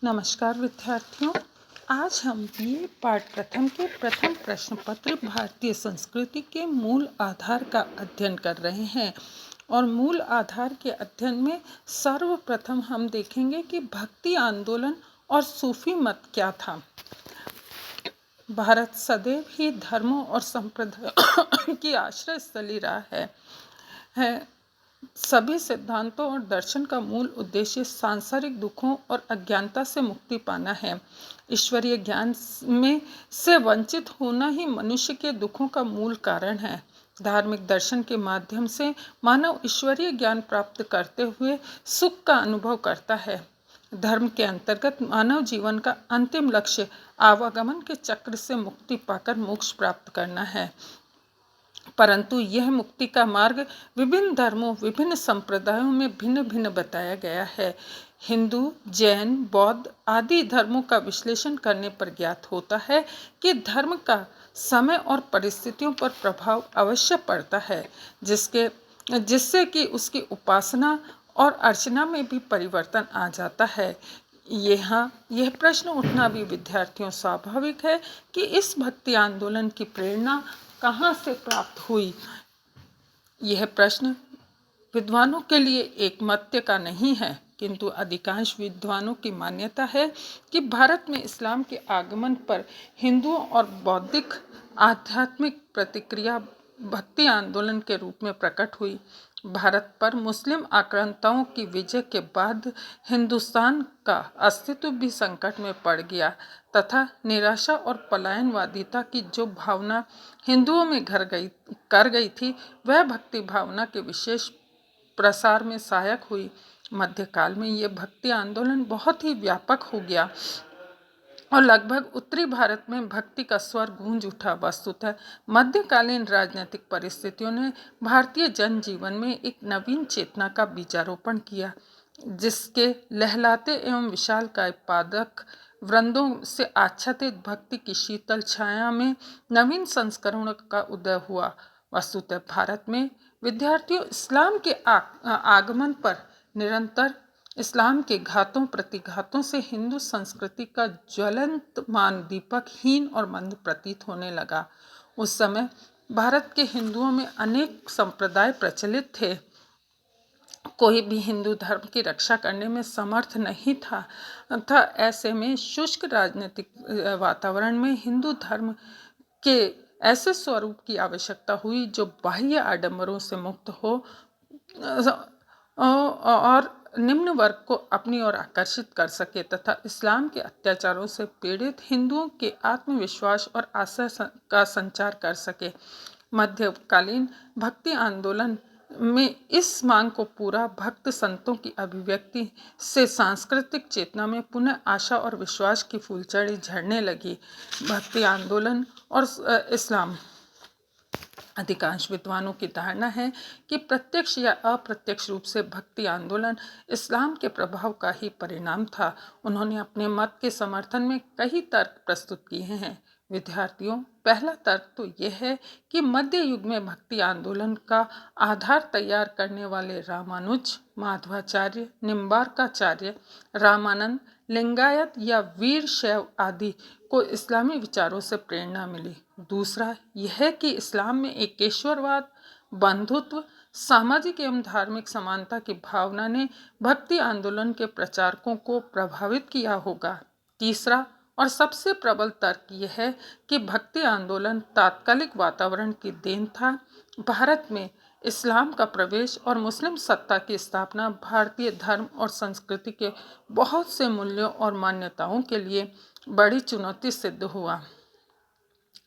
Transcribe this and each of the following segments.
नमस्कार विद्यार्थियों। आज हम बीए पाठ प्रथम के प्रथम प्रश्न पत्र भारतीय संस्कृति के मूल आधार का अध्ययन कर रहे हैं। और मूल आधार के अध्ययन में सर्वप्रथम हम देखेंगे कि भक्ति आंदोलन और सूफी मत क्या था। भारत सदैव ही धर्मों और संप्रदायों की आश्रय स्थली रहा है। सभी सिद्धांतों और दर्शन का मूल उद्देश्य सांसारिक दुखों और अज्ञानता से मुक्ति पाना है। ईश्वरीय ज्ञान में से वंचित होना ही मनुष्य के दुखों का मूल कारण है। धार्मिक दर्शन के माध्यम से मानव ईश्वरीय ज्ञान प्राप्त करते हुए सुख का अनुभव करता है। धर्म के अंतर्गत मानव जीवन का अंतिम लक्ष्य आवागमन के चक्र से मुक्ति पाकर मोक्ष प्राप्त करना है। परंतु यह मुक्ति का मार्ग विभिन्न धर्मों, विभिन्न संप्रदायों में भिन्न भिन्न बताया गया है। हिंदू, जैन, बौद्ध आदि धर्मों का विश्लेषण करने पर ज्ञात होता है कि धर्म का समय और परिस्थितियों पर प्रभाव अवश्य पड़ता है, जिससे कि उसकी उपासना और अर्चना में भी परिवर्तन आ जाता है। यह प्रश्न उठना भी विद्यार्थियों स्वाभाविक है कि इस भक्ति आंदोलन की प्रेरणा कहाँ से प्राप्त हुई। यह प्रश्न विद्वानों के लिए एक मत्य का नहीं है, किंतु अधिकांश विद्वानों की मान्यता है कि भारत में इस्लाम के आगमन पर हिंदुओं और बौद्धिक आध्यात्मिक प्रतिक्रिया भक्ति आंदोलन के रूप में प्रकट हुई। भारत पर मुस्लिम आक्रांताओं की विजय के बाद हिंदुस्तान का अस्तित्व भी संकट में पड़ गया तथा निराशा और पलायनवादिता की जो भावना हिंदुओं में कर गई थी, वह भक्ति भावना के विशेष प्रसार में सहायक हुई। मध्यकाल में यह भक्ति आंदोलन बहुत ही व्यापक हो गया और लगभग उत्तरी भारत में भक्ति का स्वर गूंज उठा। वस्तुतः मध्यकालीन राजनीतिक परिस्थितियों ने भारतीय जनजीवन में एक नवीन चेतना का बीजारोपण किया, जिसके लहलाते एवं विशालकाय पादक वृंदों से आच्छादित भक्ति की शीतल छाया में नवीन संस्करणों का उदय हुआ। वस्तुतः भारत में विद्यार्थियों इस्लाम के आगमन पर निरंतर इस्लाम के घातों प्रतिघातों से हिंदू संस्कृति का ज्वलंतमान दीपक हीन और मंद प्रतीत होने लगा। उस समय भारत के हिंदुओं में अनेक संप्रदाय प्रचलित थे। कोई भी हिंदू धर्म की रक्षा करने में समर्थ नहीं था। ऐसे में शुष्क राजनीतिक वातावरण में हिंदू धर्म के ऐसे स्वरूप की आवश्यकता हुई जो बाह्य आडंबरों से मुक्त हो और निम्न वर्ग को अपनी ओर आकर्षित कर सके तथा इस्लाम के अत्याचारों से पीड़ित हिंदुओं के आत्मविश्वास और आशा का संचार कर सके। मध्यकालीन भक्ति आंदोलन में इस मांग को पूरा भक्त संतों की अभिव्यक्ति से सांस्कृतिक चेतना में पुनः आशा और विश्वास की फूलचड़ी झड़ने लगी। भक्ति आंदोलन और इस्लाम। अधिकांश विद्वानों की धारणा है कि प्रत्यक्ष या अप्रत्यक्ष रूप से भक्ति आंदोलन इस्लाम के प्रभाव का ही परिणाम था। उन्होंने अपने मत के समर्थन में कई तर्क प्रस्तुत किए हैं। विद्यार्थियों, पहला तर्क तो यह है कि मध्य युग में भक्ति आंदोलन का आधार तैयार करने वाले रामानुज, माधवाचार्य, निम्बार्काचार्य, रामानंद, लिंगायत या वीर शैव आदि को इस्लामी विचारों से प्रेरणा मिली। दूसरा यह कि इस्लाम में एकेश्वरवाद, बंधुत्व, सामाजिक एवं धार्मिक समानता की भावना ने भक्ति आंदोलन के प्रचारकों को प्रभावित किया होगा। तीसरा और सबसे प्रबल तर्क यह है कि भक्ति आंदोलन तात्कालिक वातावरण की देन था। भारत में इस्लाम का प्रवेश और मुस्लिम सत्ता की स्थापना भारतीय धर्म और संस्कृति के बहुत से मूल्यों और मान्यताओं के लिए बड़ी चुनौती सिद्ध हुआ।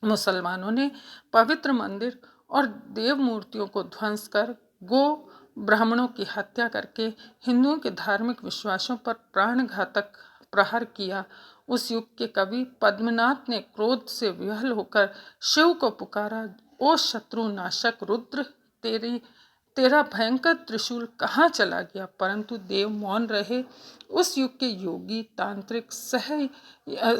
मुसलमानों ने पवित्र मंदिर और देव मूर्तियों को ध्वंस कर गो ब्राह्मणों की हत्या करके हिंदुओं के धार्मिक विश्वासों पर प्राणघातक प्रहार किया। उस युग के कवि पद्मनाथ ने क्रोध से विह्वल होकर शिव को पुकारा, ओ शत्रु नाशक रुद्र, तेरा भयंकर त्रिशूल कहाँ चला गया? परंतु देव मौन रहे। उस युग के योगी, तांत्रिक,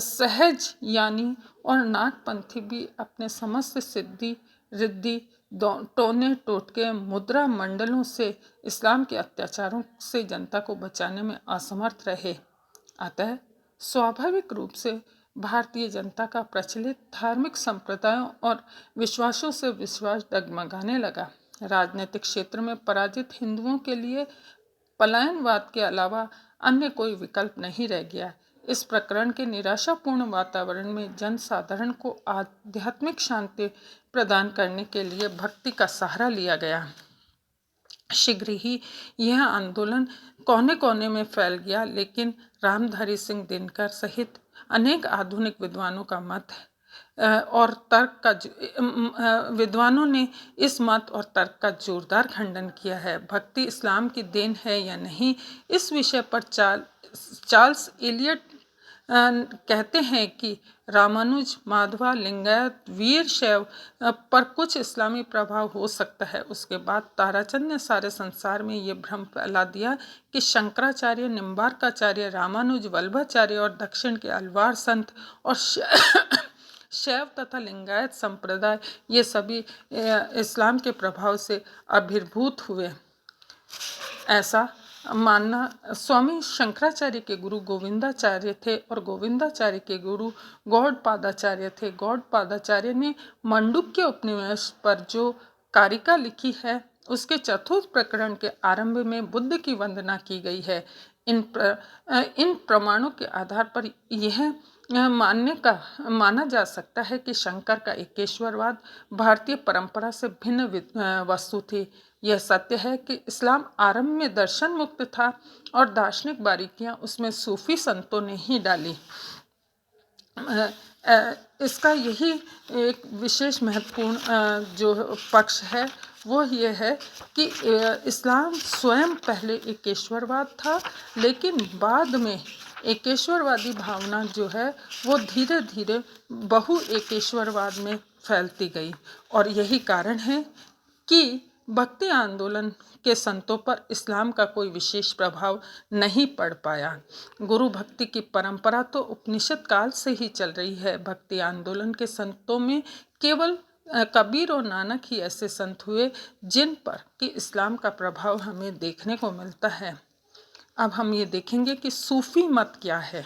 सहज यानी और नागपंथी भी अपने समस्त सिद्धि रिद्धि टोने टोटके मुद्रा मंडलों से इस्लाम के अत्याचारों से जनता को बचाने में असमर्थ रहे। अतः स्वाभाविक रूप से भारतीय जनता का प्रचलित धार्मिक संप्रदायों और विश्वासों से विश्वास डगमगाने लगा। राजनीतिक क्षेत्र में पराजित हिंदुओं के लिए पलायनवाद के अलावा अन्य कोई विकल्प नहीं रह गया। इस प्रकरण के निराशापूर्ण वातावरण में जनसाधारण को आध्यात्मिक शांति प्रदान करने के लिए भक्ति का सहारा लिया गया। शीघ्र ही यह आंदोलन कोने कोने में फैल गया, लेकिन रामधारी सिंह दिनकर सहित अनेक आधुनिक विद्वानों का मत और तर्क का विद्वानों ने इस मत और तर्क का जोरदार खंडन किया है। भक्ति इस्लाम की देन है या नहीं, इस विषय पर चार्ल्स एलियट कहते हैं कि रामानुज, माधवा, लिंगायत, वीर शैव पर कुछ इस्लामी प्रभाव हो सकता है। उसके बाद ताराचंद ने सारे संसार में ये भ्रम फैला दिया कि शंकराचार्य, निम्बार्काचार्य, रामानुज, वल्लभाचार्य और दक्षिण के अलवार संत और शैव तथा लिंगायत संप्रदाय ये सभी इस्लाम के प्रभाव से आविर्भूत हुए। ऐसा मानना स्वामी शंकराचार्य के गुरु गोविंदाचार्य थे और गोविंदाचार्य के गुरु गौड़पादाचार्य थे। गौड़पादाचार्य ने मांडुक्य उपनिवेश पर जो कारिका लिखी है, उसके चतुर्थ प्रकरण के आरंभ में बुद्ध की वंदना की गई है। इन प्रमाणों के आधार पर यह माना जा सकता है कि शंकर का एकेश्वरवाद भारतीय परंपरा से भिन्न वस्तु थी। यह सत्य है कि इस्लाम आरंभ में दर्शन मुक्त था और दार्शनिक बारीकियां उसमें सूफी संतों ने ही डाली। इसका यही एक विशेष महत्वपूर्ण जो पक्ष है वो ये है कि इस्लाम स्वयं पहले एकेश्वरवाद था, लेकिन बाद में एकेश्वरवादी भावना जो है वो धीरे धीरे बहु एकेश्वरवाद में फैलती गई। और यही कारण है कि भक्ति आंदोलन के संतों पर इस्लाम का कोई विशेष प्रभाव नहीं पड़ पाया। गुरु भक्ति की परंपरा तो उपनिषद काल से ही चल रही है। भक्ति आंदोलन के संतों में केवल कबीर और नानक ही ऐसे संत हुए जिन पर कि इस्लाम का प्रभाव हमें देखने को मिलता है। अब हम ये देखेंगे कि सूफी मत क्या है।